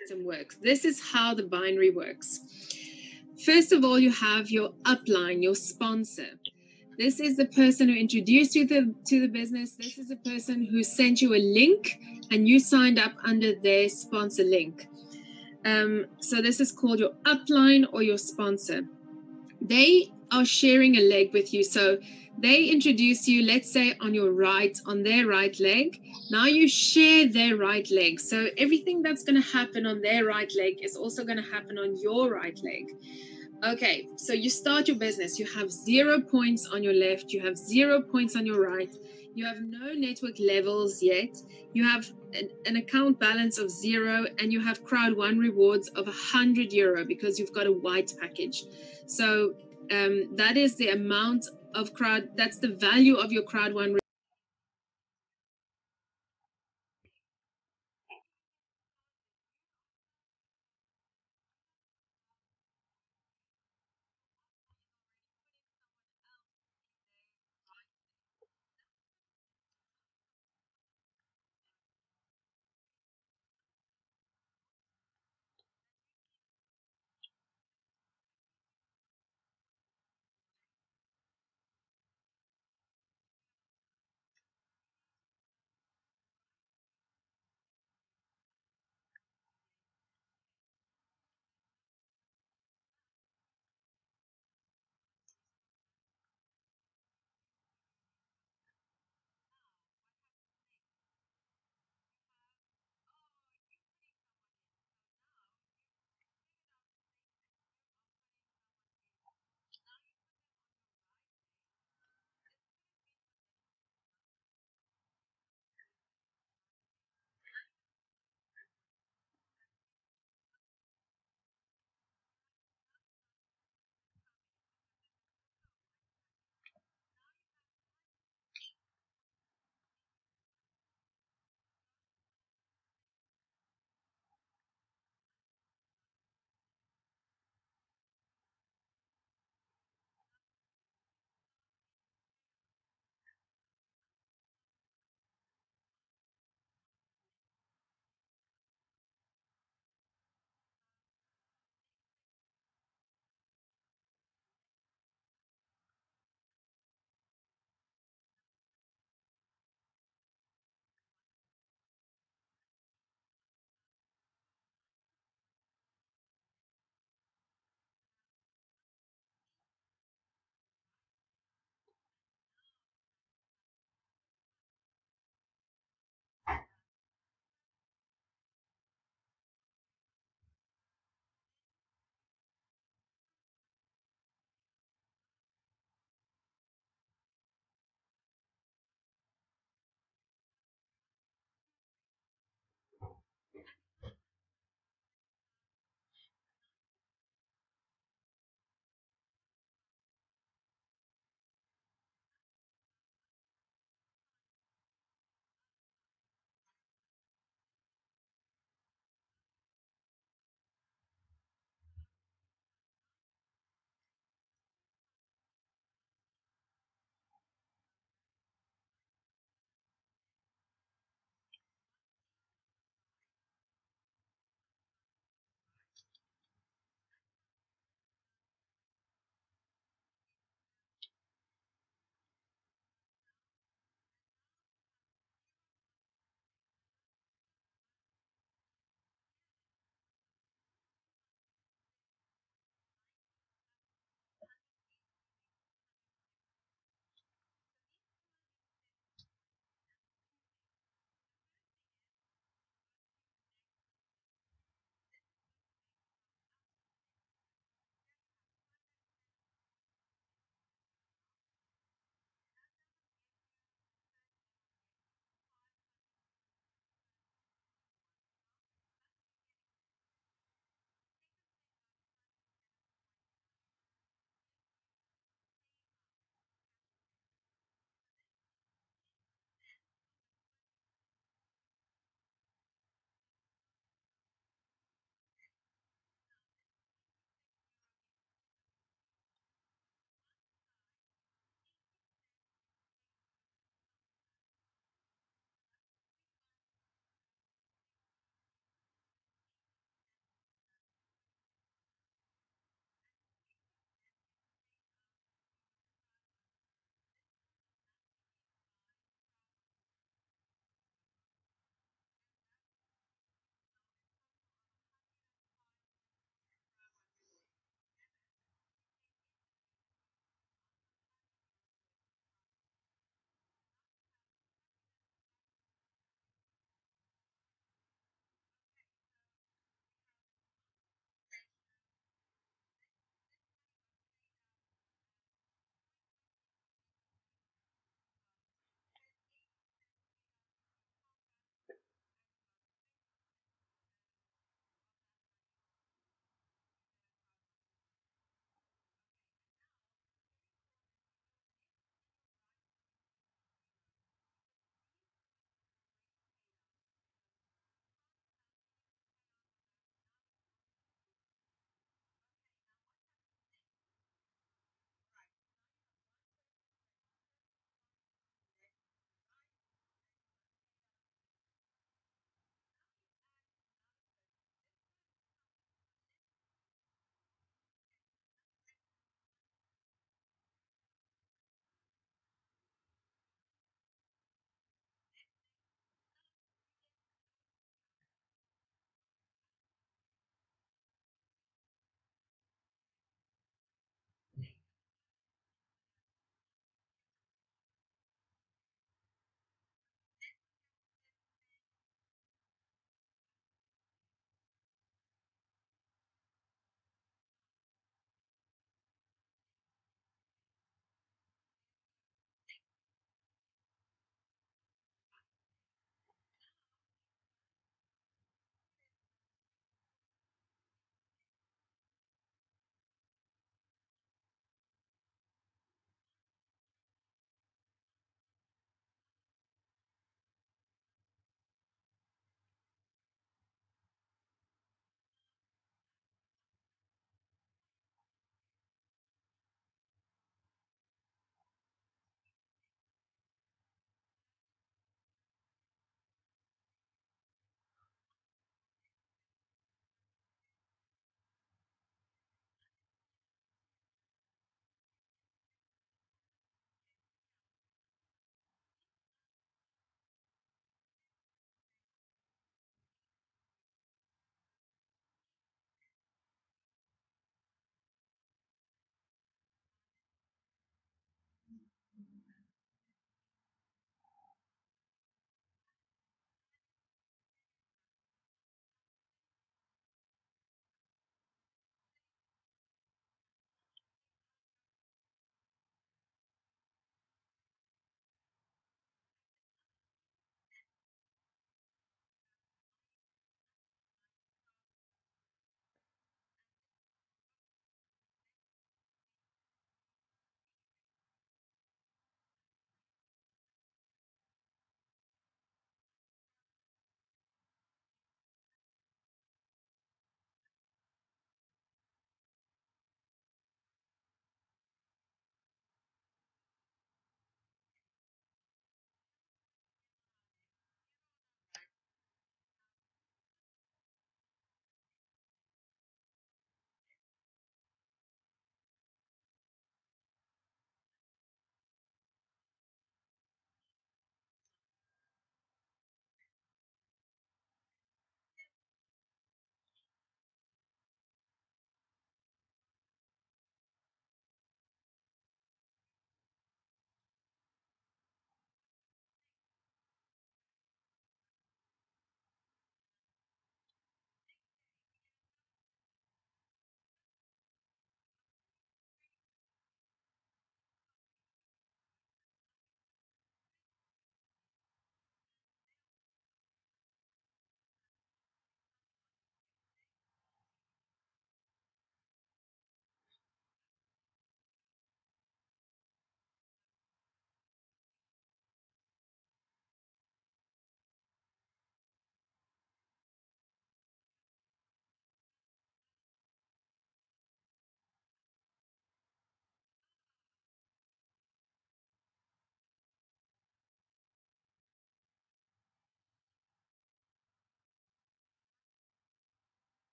system works. This is how the binary works. First of all, you have your upline, your sponsor. This is the person who introduced you to the business. This is the person who sent you a link and you signed up under their sponsor link. So this is called your upline or your sponsor. They are sharing a leg with you. So they introduce you, let's say on their right leg. Now you share their right leg. So everything that's going to happen on their right leg is also going to happen on your right leg. Okay, so you start your business. You have 0 points on your left. You have 0 points on your right. You have no network levels yet. You have an account balance of 0, and you have crowd 1 rewards of €100 because you've got a white package. So that is the amount of crowd. That's the value of your crowd 1.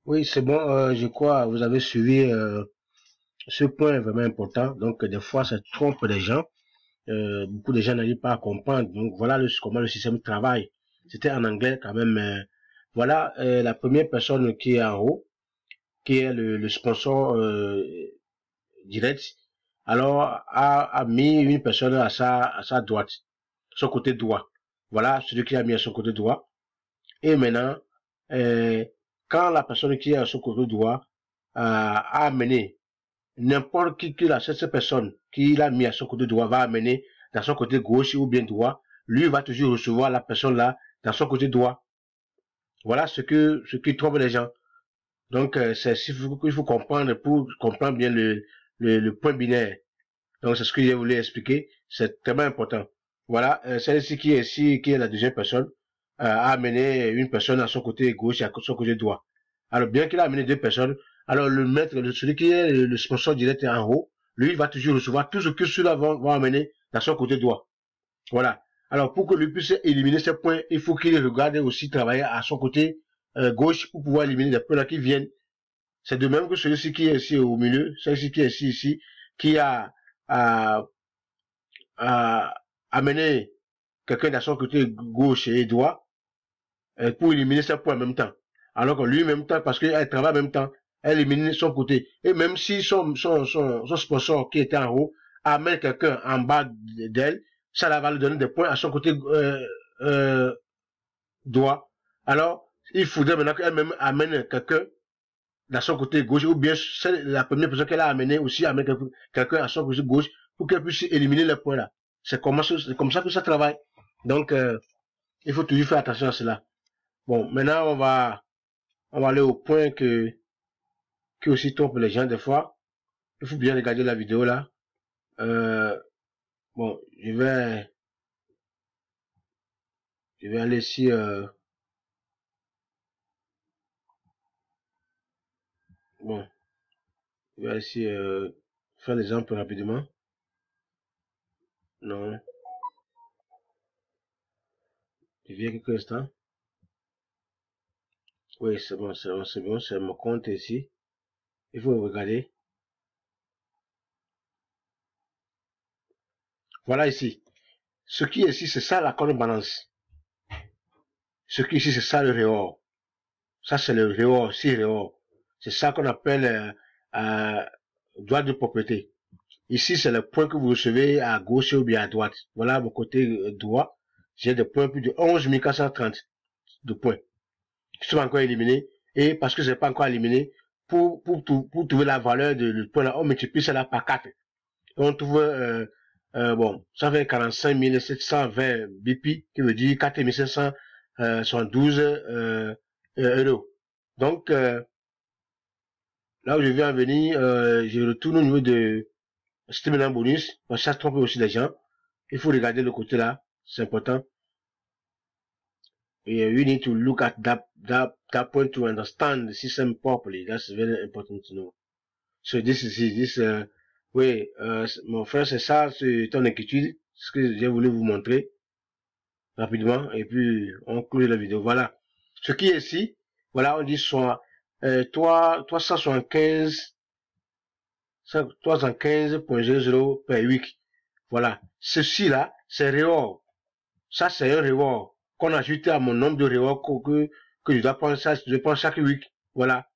Oui, c'est bon. Je crois vous avez suivi ce point vraiment important. Donc, des fois, ça trompe les gens. Beaucoup de gens n'arrivent pas à comprendre. Donc, voilà comment le système travaille. C'était en anglais quand même. Voilà la première personne qui est en haut, qui est le sponsor direct. Alors, a mis une personne à sa droite, son côté droit. Voilà celui qui a mis à son côté droit. Et maintenant, euh, quand la personne qui est à son côté droit a amené n'importe qui cette personne qui l'a mis à son côté droit va amener dans son côté gauche ou bien droit, lui va toujours recevoir la personne là dans son côté droit. Voilà ce qui trompe les gens. Donc, c'est ce qu'il faut comprendre pour comprendre bien le point binaire. Donc, c'est ce que je voulais expliquer. C'est tellement important. Voilà, celle-ci qui est ici, qui est la deuxième personne, a amené une personne à son côté gauche et à son côté droit. Alors, bien qu'il a amené deux personnes, alors le maître, celui qui est le sponsor direct en haut, lui, il va toujours recevoir tout ce que ceux-là vont amener dans son côté droit. Voilà. Alors, pour que lui puisse éliminer ces points, il faut qu'il regarde aussi travailler à son côté gauche pour pouvoir éliminer les points là qui viennent. C'est de même que celui-ci qui est ici au milieu, celui-ci qui est ici, qui a amené quelqu'un dans son côté gauche et droit pour éliminer ses points en même temps. Alors que lui, en même temps, parce qu'elle travaille en même temps, elle élimine son côté. Et même si son sponsor qui était en haut amène quelqu'un en bas d'elle, ça va lui donner des points à son côté droit. Alors, il faudrait maintenant qu'elle-même amène quelqu'un dans son côté gauche, ou bien la première personne qu'elle a amenée aussi amène quelqu'un à son côté gauche pour qu'elle puisse éliminer les points là. C'est comme ça que ça travaille. Donc, il faut toujours faire attention à cela. Bon, maintenant, on va aller au point qui aussi trompe les gens des fois. Il faut bien regarder la vidéo là. Bon, je vais aller ici, bon, je vais ici, faire l'exemple rapidement. Non, je viens quelques instants. Oui, c'est bon, c'est mon compte ici. Il faut regarder. Voilà ici. Ce qui est ici, c'est ça la balance. Ce qui est ici, c'est ça le rehors. Ça, c'est le rehors, si rehors. C'est ça qu'on appelle droit de propriété. Ici, c'est le point que vous recevez à gauche ou bien à droite. Voilà mon côté droit. J'ai des points plus de 11 430 de points qui sont encore éliminés. Et parce que je n'ai pas encore éliminé, pour trouver la valeur du point là, on multiplie cela par 4. Et on trouve, bon, ça fait 45 720 BP, qui veut dire 4 772 euros. Donc, là où je viens en venir, je retourne au niveau de stimulant bonus, parce que ça trompe aussi les gens. Il faut regarder le côté là, c'est important. You need to look at that point to understand the system properly. That's very important to know. So this oui, mon frère, c'est ça, c'est ton inquiétude, ce que j'ai voulu vous montrer rapidement, et puis on clôt la vidéo. Voilà. Ce qui est ici, voilà, on dit soit 375 315.00 per week. Voilà. Ceci là, c'est reward. Ça, c'est un reward qu'on a ajouté à mon nombre de rewards que je dois prendre ça, je prends chaque week. Voilà.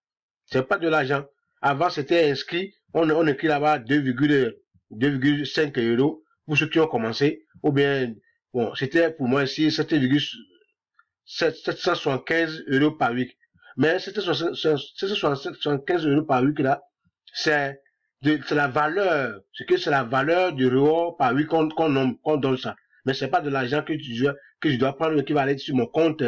C'est pas de l'argent. Avant, c'était inscrit, on écrit là-bas 2,5 euros pour ceux qui ont commencé. Ou bien, bon, c'était pour moi ici 775 euros par week. Mais 775 euros par week là, c'est la valeur, c'est la valeur du reward par week qu'on donne ça. Mais c'est pas de l'argent que je dois prendre qui va aller sur mon compte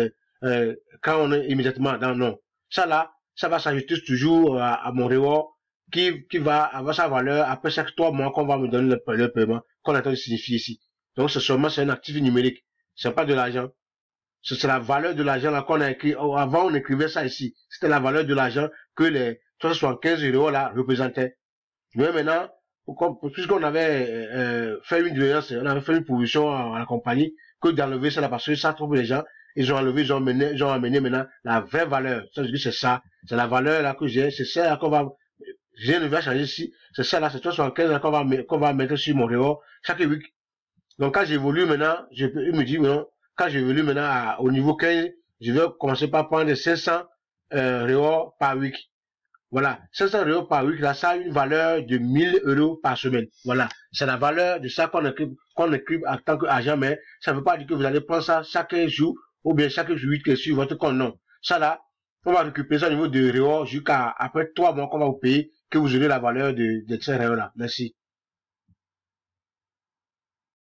quand on est immédiatement dans non. Ça là, ça va s'ajouter toujours à mon reward qui va avoir sa valeur après chaque 3 mois qu'on va me donner le paiement qu'on a de signifier ici. Donc c'est un actif numérique. C'est pas de l'argent. C'est la valeur de l'argent là qu'on a écrit. Avant on écrivait ça ici. C'était la valeur de l'argent que les 375 euros là représentaient. Mais maintenant, puisqu'on avait fait une doléance, on avait fait une proposition à la compagnie que d'enlever ça là parce que ça trompe les gens. ils ont enlevé, ils ont amené maintenant la vraie valeur. Ça, je dis, c'est ça. C'est la valeur là que j'ai, c'est ça là qu'on va, rien ne va changer ici. C'est ça là, c'est 375 là qu'on va mettre sur mon réor chaque week. Donc, quand j'évolue maintenant, il me dit, maintenant, quand j'évolue maintenant au niveau 15, je vais commencer par prendre 500, réor par week. Voilà. 500 réor par week, là, ça a une valeur de 1000 euros par semaine. Voilà. C'est la valeur de ça qu'on écrit en tant qu'agent, mais ça ne veut pas dire que vous allez prendre ça chaque jour, ou bien chaque jour sur votre compte, non. Ça là, on va récupérer ça au niveau de réor jusqu'à après 3 mois qu'on va vous payer, que vous aurez la valeur de ces réor là. Merci.